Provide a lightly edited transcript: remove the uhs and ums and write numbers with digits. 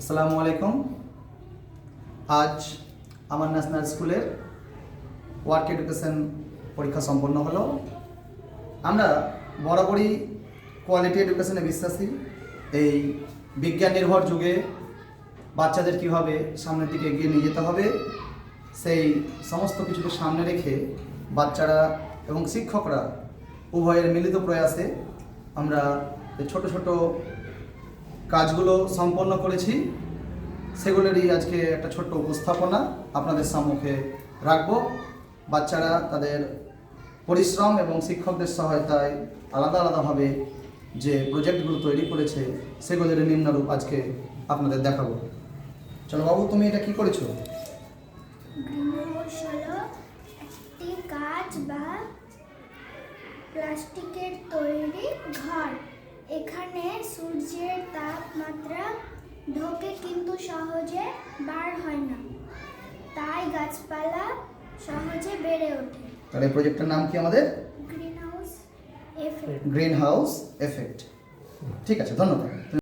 আসসালামু আলাইকুম। আজ আমার ন্যাশনাল স্কুলের ওয়ার্ক এডুকেশন পরীক্ষা সম্পন্ন হলো। আমরা বরাবরই কোয়ালিটি এডুকেশনে বিশ্বাসী। এই বিজ্ঞান নির্ভর যুগে বাচ্চাদের কীভাবে সামনের দিকে এগিয়ে নিয়ে যেতে হবে সেই সমস্ত কিছুকে সামনে রেখে বাচ্চারা এবং শিক্ষকরা উভয়ের মিলিত প্রয়াসে আমরা ছোট ছোট কাজগুলো সম্পন্ন করেছি। সেগুলোরই আজকে একটা ছোট্ট উপস্থাপনা আপনাদের সম্মুখে রাখব। বাচ্চারা তাদের পরিশ্রম এবং শিক্ষকদের সহায়তায় আলাদা আলাদাভাবে যে প্রজেক্টগুলো তৈরি করেছে সেগুলোর নিম্নরূপ আজকে আপনাদের দেখাবো। চলো বাবু, তুমি এটা কি করেছো? গ্রিনহাউস হলো একটি কাঁচ বা প্লাস্টিকের তৈরি ঘর। এখানে সূর্যের তাপমাত্রা ঢোকে কিন্তু সহজে বার হয় না, তাই গাছপালা সহজে বেড়ে ওঠে। তাহলে এই প্রজেক্টের নাম কি আমাদের? Greenhouse effect. Green house effect. ঠিক আছে, ধন্যবাদ।